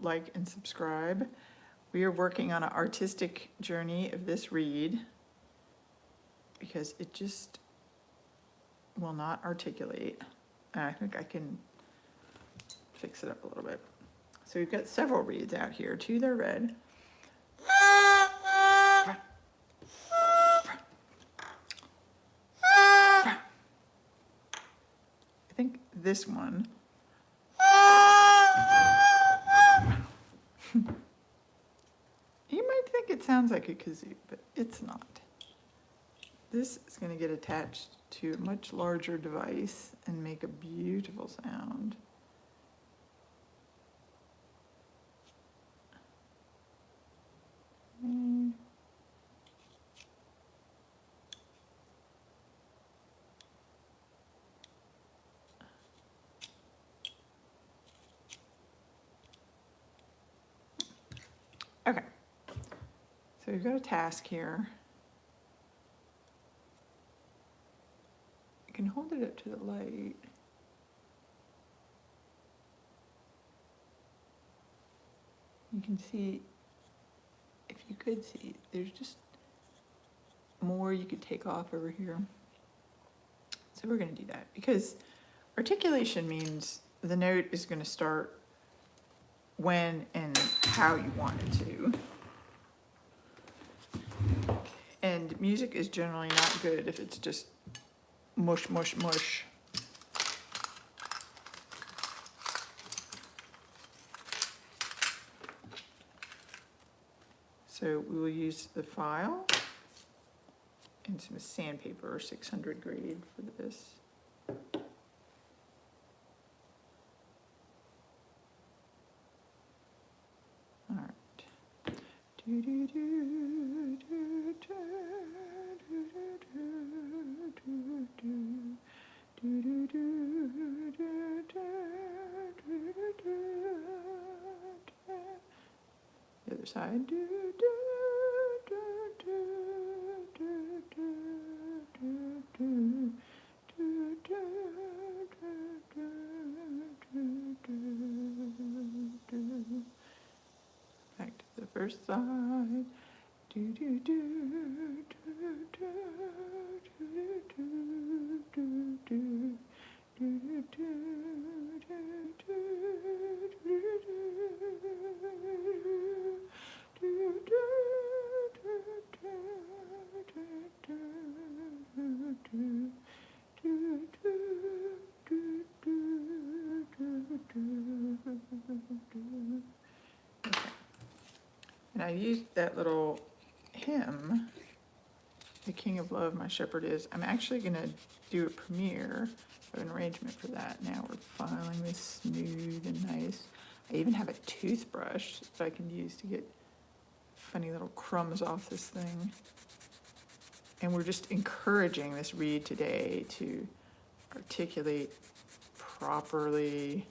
like, and subscribe. We are working on an artistic journey of this reed because it just will not articulate. And I think I can fix it up a little bit. So we've got several reeds out here. Two, they're red. I think this one. You might think it sounds like a kazoo, but it's not. This is going to get attached to a much larger device and make a beautiful sound. Okay, so we've got a task here. I can hold it up to the light. You can see, if you could see, there's just more you could take off over here. So we're going to do that because articulation means the note is going to start when and how you want it to. And music is generally not good if it's just mush, mush, mush. So we will use the file and some sandpaper, 600 grade for this. All right. The other side. Back to the first side. And I used that little hymn, The King of Love, My Shepherd Is. I'm actually going to do a premiere of an arrangement for that. Now we're filing this smooth and nice. I even have a toothbrush that I can use to get funny little crumbs off this thing. And we're just encouraging this reed today to articulate properly.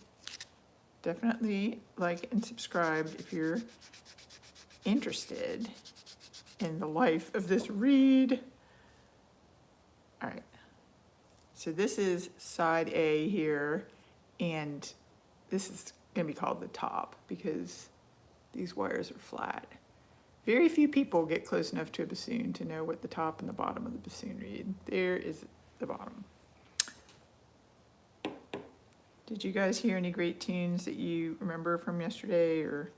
Definitely like and subscribe if you're interested in the life of this reed. All right, so this is side A here, and this is going to be called the top because these wires are flat. Very few people get close enough to a bassoon to know what the top and the bottom of the bassoon reed. There is the bottom. Did you guys hear any great tunes that you remember from yesterday or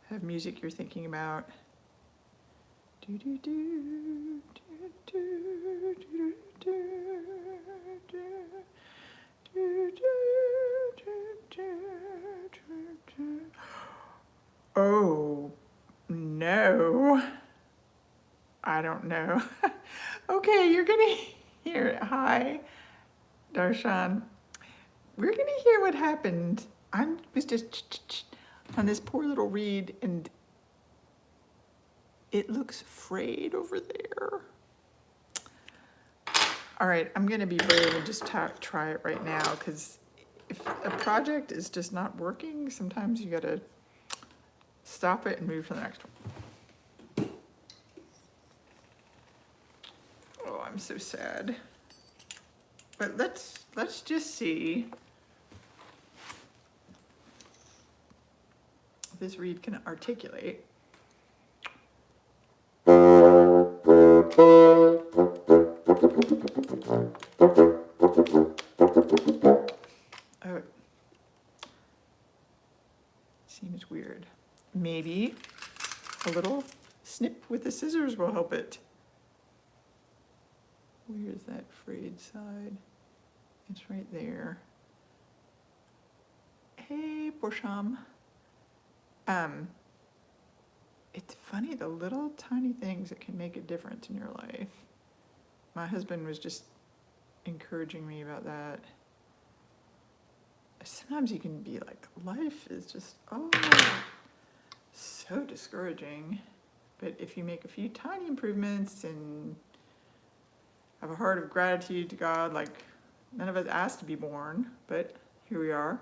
have music you're thinking about? Do do do do do do do do. Oh no, I don't know. Okay, you're gonna hear it. Hi, Darshan. We're gonna hear what happened. I was just on this poor little reed, and it looks frayed over there. All right, I'm gonna be brave and just try it right now, because if a project is just not working, sometimes you gotta stop it and move to the next one. Oh, I'm so sad. But let's just see this reed can articulate. Oh, seems weird. Maybe a little snip with the scissors will help it. Where's that frayed side? It's right there. Hey, Borsham. It's funny, the little tiny things that can make a difference in your life. My husband was just encouraging me about that. Sometimes you can be like, life is just, oh, so discouraging. But if you make a few tiny improvements and have a heart of gratitude to God, like none of us asked to be born, but here we are.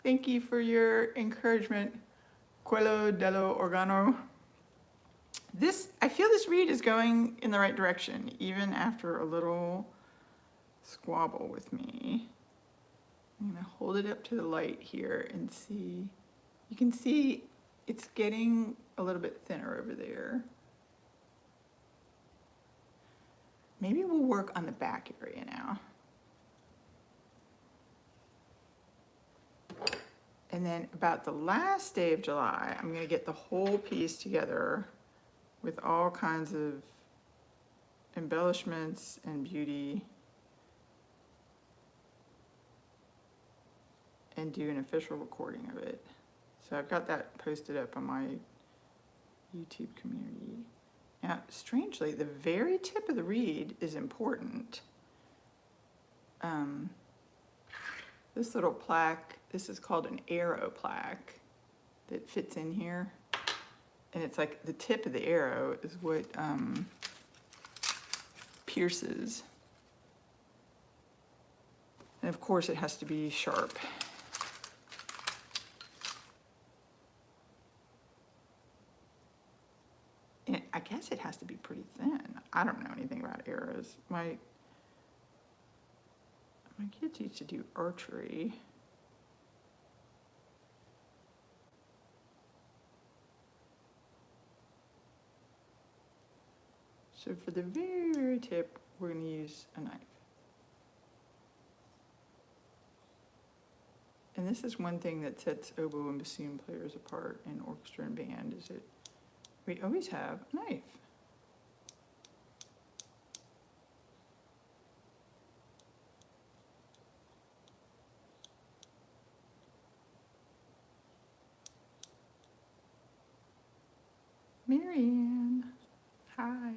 Thank you for your encouragement, Quello dello Organo. I feel this reed is going in the right direction, even after a little squabble with me. I'm gonna hold it up to the light here and see. You can see it's getting a little bit thinner over there. Maybe we'll work on the back area now. And then about the last day of July, I'm gonna get the whole piece together with all kinds of embellishments and beauty and do an official recording of it. So I've got that posted up on my YouTube community. Now, strangely, the very tip of the reed is important. This little plaque, this is called an arrow plaque that fits in here. And it's like the tip of the arrow is what pierces. And of course it has to be sharp. And I guess it has to be pretty thin. I don't know anything about arrows. My kids used to do archery. So for the very, very tip, we're going to use a knife. And this is one thing that sets oboe and bassoon players apart in orchestra and band, is that we always have a knife. Marianne, hi.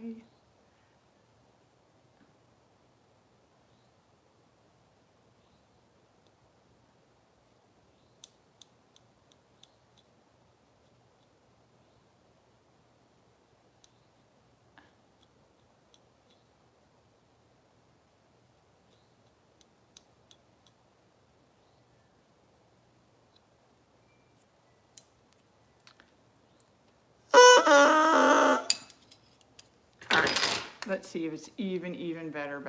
All right, let's see if it's even better.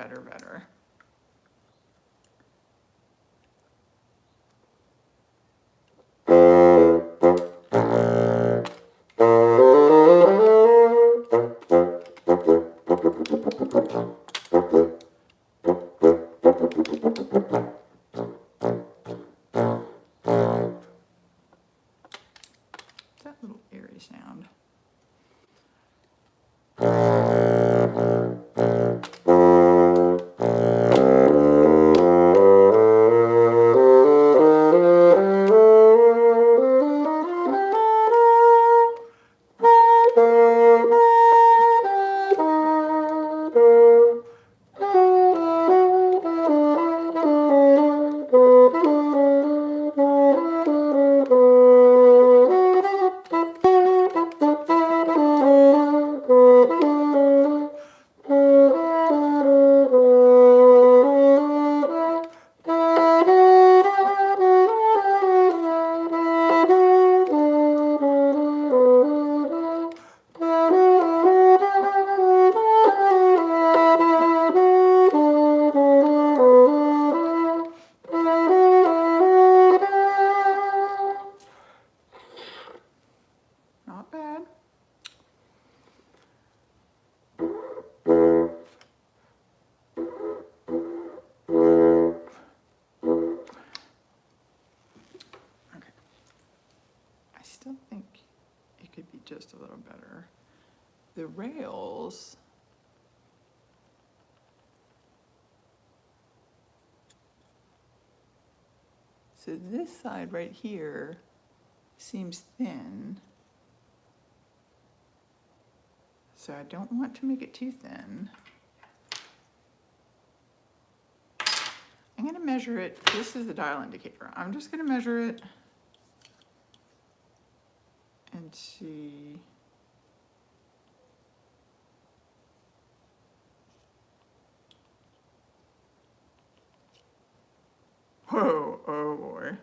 That little airy sound. just a little better. The rails, so this side right here seems thin. So I don't want to make it too thin. I'm going to measure it. This is the dial indicator. I'm just going to measure it and see. Whoa, oh boy.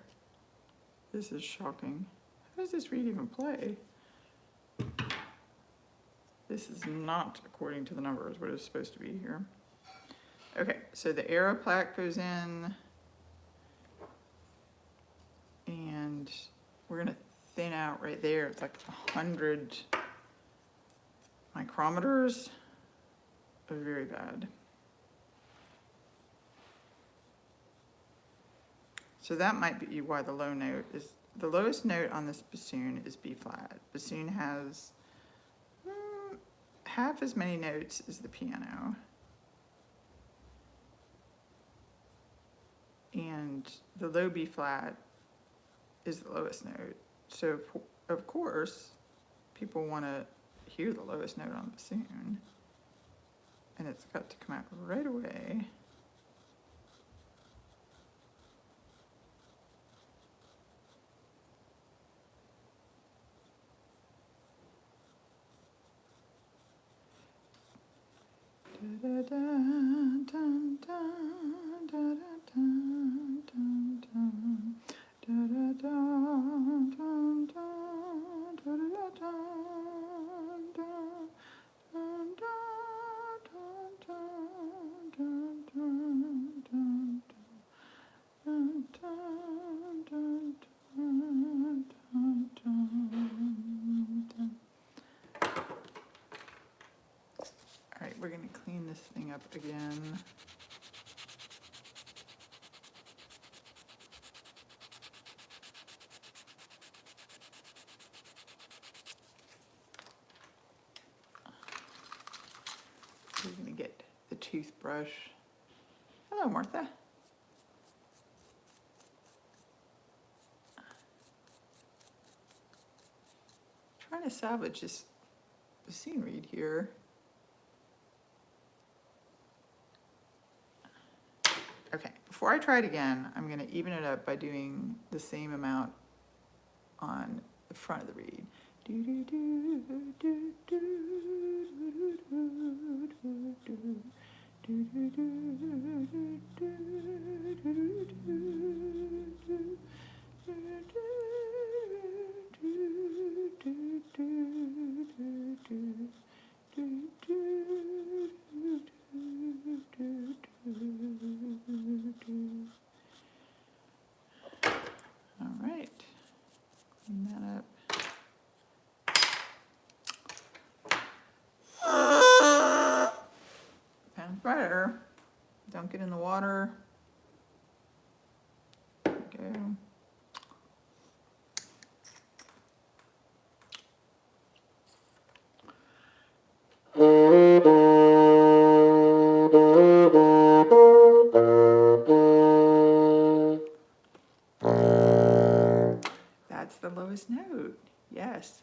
This is shocking. How does this reed even play? This is not according to the numbers what it's supposed to be here. Okay, so the arrow plaque goes in, and we're gonna thin out right there. It's like 100 micrometers. Very bad. So that might be why the low note is, the lowest note on this bassoon is B flat. Bassoon has half as many notes as the piano. And the low B flat is the lowest note. So of course, people want to hear the lowest note on the bassoon. And it's got to come out right away. All right, we're going to clean this thing up again. We're going to get the toothbrush. Hello, Martha. Trying to salvage this bassoon reed here. Okay, before I try it again, I'm going to even it up by doing the same amount on the front of the reed. All right, clean that up. Sounds better. Don't get in the water. There we go. That's the lowest note. Yes.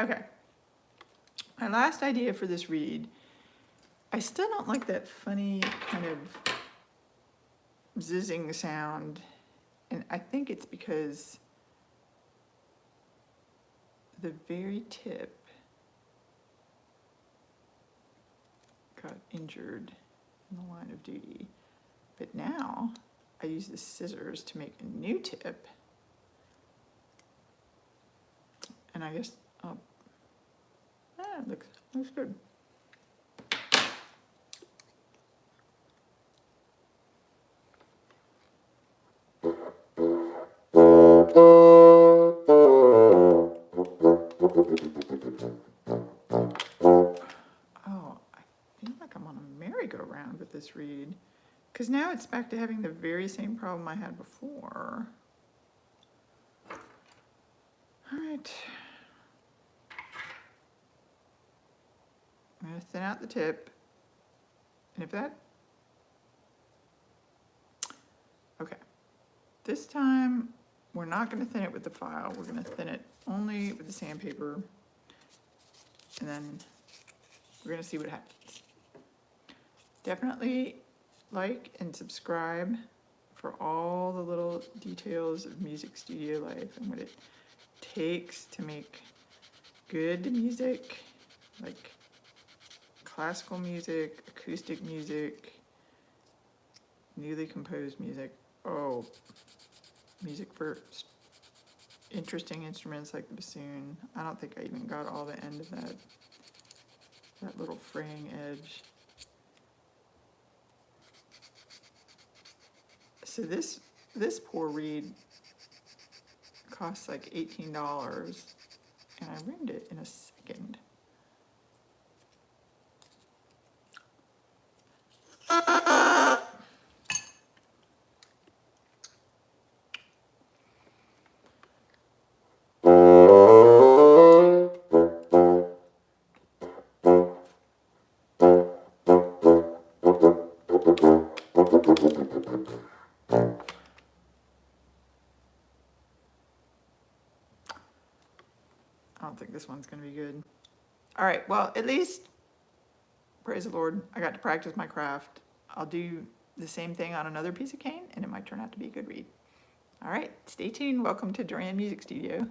Okay. My last idea for this reed, I still don't like that funny kind of zizzing sound, and I think it's because the very tip got injured in the line of duty. But now I use the scissors to make a new tip, and I guess it looks good. Oh, I feel like I'm on a merry-go-round with this reed, because now it's back to having the very same problem I had before. All right. I'm going to thin out the tip, and if that, okay, this time we're not going to thin it with the file, we're going to thin it only with the sandpaper, and then we're going to see what happens. Definitely like and subscribe for all the little details of music studio life and what it takes to make good music, like classical music, acoustic music, newly composed music. Oh, music for interesting instruments like the bassoon. I don't think I even got all the end of that little fraying edge. So this poor reed costs like $18, and I ruined it in a second. I don't think this one's going to be good. All right, well, at least, praise the Lord, I got to practice my craft. I'll do the same thing on another piece of cane, and it might turn out to be a good reed. All right, stay tuned. Welcome to Doran Music Studio.